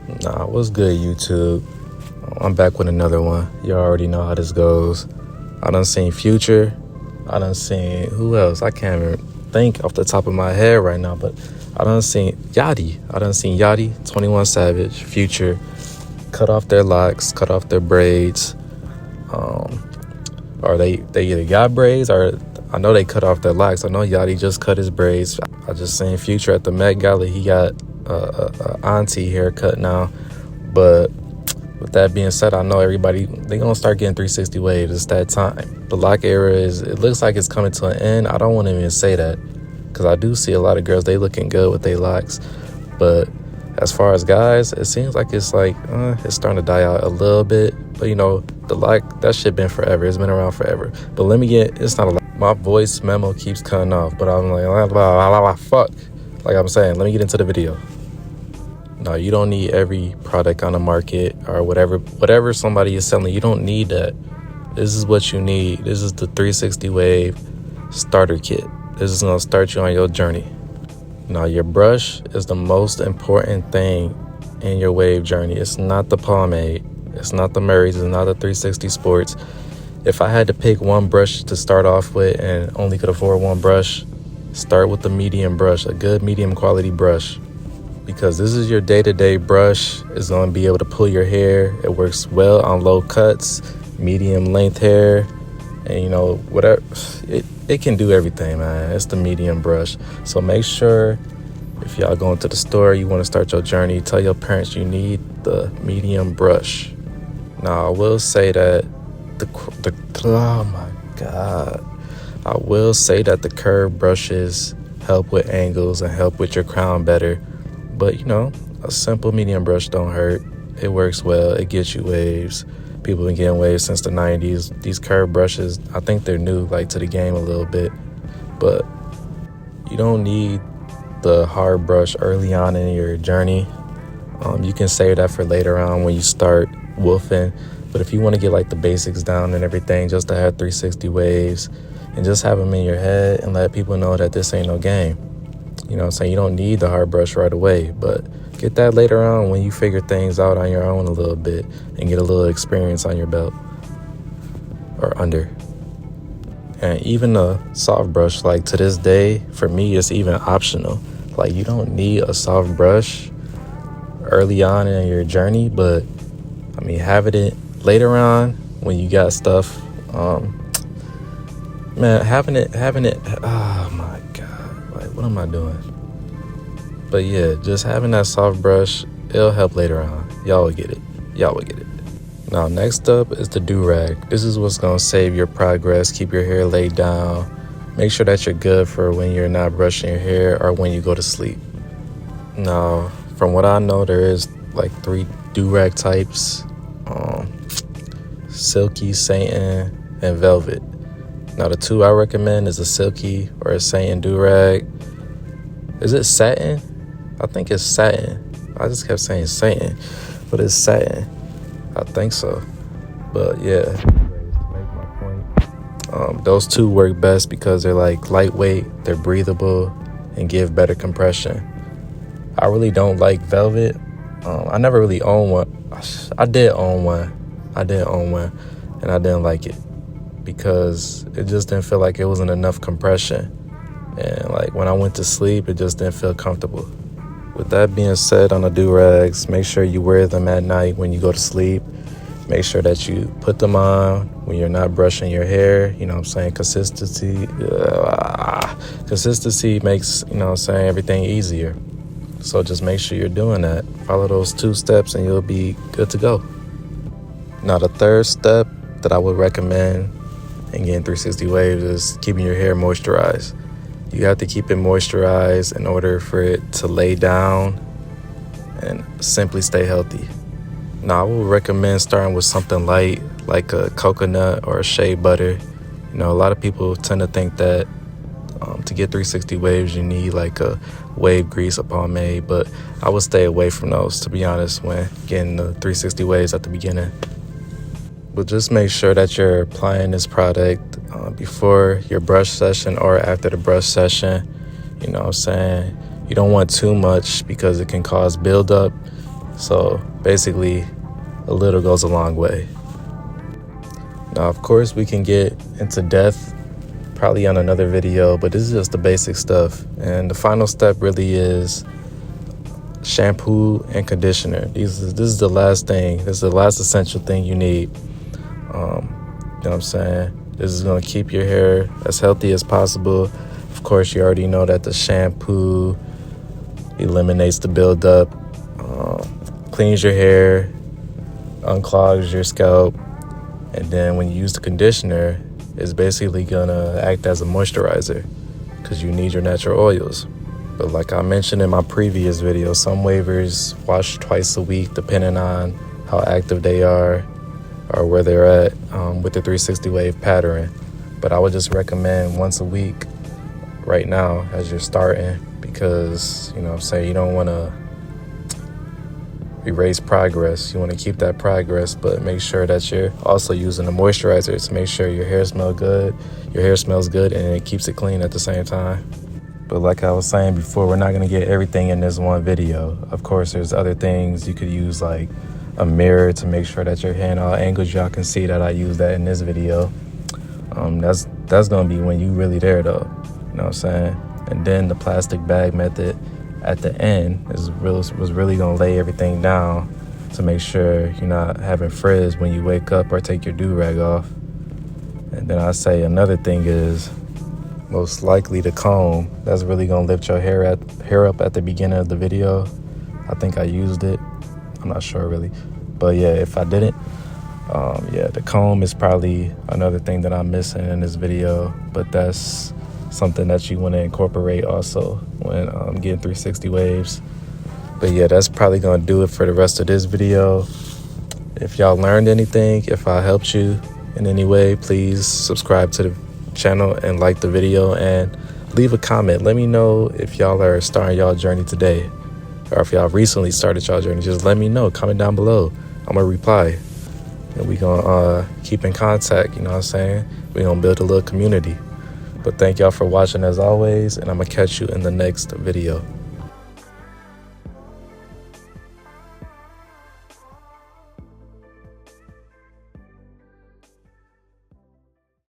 Nah, what's good, YouTube? I'm back with another one. You already know how this goes. I done seen Future. I done seen, who else? I can't even think off the top of my head right now, but I done seen Yachty. 21 Savage, Future, cut off their locks, cut off their braids. Or they either got braids or I know they cut off their locks. I know Yachty just cut his braids. I just seen Future at the Met Gala. He got a auntie haircut now. But with that being said, I know everybody, they gonna start getting 360 waves. It's that time. The lock era it looks like it's coming to an end. I don't want to even say that because I do see a lot of girls, they looking good with their locks. But as far as guys, it seems like it's starting to die out a little bit. But you know, the lock, that shit been forever. It's been around forever. But it's not a lot. My voice memo keeps cutting off, but I'm like, fuck. Like I'm saying, let me get into the video. No, you don't need every product on the market or whatever somebody is selling. You don't need that. This is what you need. This is the 360 wave starter kit. This is going to start you on your journey. Now, your brush is the most important thing in your wave journey. It's not the pomade. It's not the Murray's. It's not the 360 Sports. If I had to pick one brush to start off with and only could afford one brush, start with the medium brush, a good medium quality brush. Because this is your day-to-day brush. It's going to be able to pull your hair. It works well on low cuts, medium length hair, and you know, whatever. It can do everything, man. It's the medium brush. So make sure if y'all going to the store, you want to start your journey, tell your parents you need the medium brush. Now, I will say that oh my God. I will say that the curved brushes help with angles and help with your crown better. But, you know, a simple medium brush don't hurt. It works well. It gets you waves. People been getting waves since the 90s. These curved brushes, I think they're new, like, to the game a little bit. But you don't need the hard brush early on in your journey. You can save that for later on when you start woofing. But if you want to get, like, the basics down and everything, just to have 360 waves and just have them in your head and let people know that this ain't no game. You know what I'm saying? You don't need the hard brush right away, but get that later on when you figure things out on your own a little bit and get a little experience on your belt or under. And even a soft brush, like to this day, for me, it's even optional. Like you don't need a soft brush early on in your journey, but I mean, having it later on when you got stuff, having it, oh my God, like what am I doing? But yeah, just having that soft brush, it'll help later on. Y'all will get it. Now, next up is the Durag. This is what's going to save your progress, keep your hair laid down. Make sure that you're good for when you're not brushing your hair or when you go to sleep. Now, from what I know, there is like 3 Durag types. Silky, Satin, and Velvet. Now, the 2 I recommend is a Silky or a Satin Durag. Is it satin? I think it's satin. I just kept saying Satin, but it's satin. I think so. But yeah, to make my point, those 2 work best because they're like lightweight, they're breathable, and give better compression. I really don't like Velvet. I never really owned one. I did own one, and I didn't like it because it just didn't feel like it wasn't enough compression. And like when I went to sleep, it just didn't feel comfortable. With that being said, on the durags, make sure you wear them at night when you go to sleep. Make sure that you put them on when you're not brushing your hair. You know what I'm saying? Consistency makes, you know what I'm saying, everything easier. So just make sure you're doing that. Follow those 2 steps and you'll be good to go. Now, the 3rd step that I would recommend in getting 360 waves is keeping your hair moisturized. You have to keep it moisturized in order for it to lay down and simply stay healthy. Now, I would recommend starting with something light, like a coconut or a shea butter. You know, a lot of people tend to think that to get 360 waves, you need like a wave grease or pomade, but I would stay away from those, to be honest, when getting the 360 waves at the beginning. But just make sure that you're applying this product before your brush session or after the brush session. You know what I'm saying? You don't want too much because it can cause buildup. So basically, a little goes a long way. Now, of course, we can get into depth probably on another video, but this is just the basic stuff. And the final step really is shampoo and conditioner. This is the last thing. This is the last essential thing you need. You know what I'm saying? This is going to keep your hair as healthy as possible. Of course, you already know that the shampoo eliminates the buildup, cleans your hair, unclogs your scalp, and then when you use the conditioner, it's basically gonna act as a moisturizer because you need your natural oils. But like I mentioned in my previous video, some wavers wash twice a week depending on how active they are or where they're at with the 360 wave pattern. But I would just recommend once a week right now as you're starting, because, you know what I'm saying, you don't want to erase progress. You want to keep that progress, but make sure that you're also using a moisturizer to make sure your hair smells good, and it keeps it clean at the same time. But like I was saying before, we're not going to get everything in this one video. Of course, there's other things you could use, like a mirror to make sure that your hair in all angles. Y'all can see that I use that in this video. That's going to be when you really there, though. You know what I'm saying? And then the plastic bag method at the end was really going to lay everything down to make sure you're not having frizz when you wake up or take your do-rag off. And then I say another thing is most likely the comb. That's really going to lift your hair up at the beginning of the video. I think I used it. I'm not sure really. But yeah, if I didn't, the comb is probably another thing that I'm missing in this video. But that's something that you want to incorporate also when getting 360 waves. But yeah, that's probably going to do it for the rest of this video. If y'all learned anything, if I helped you in any way, please subscribe to the channel and like the video and leave a comment. Let me know if y'all are starting y'all journey today, or if y'all recently started y'all journey. Just let me know. Comment down below. I'm gonna reply, and we gonna keep in contact. You know what I'm saying? We gonna build a little community. But thank y'all for watching as always, and I'm gonna catch you in the next video.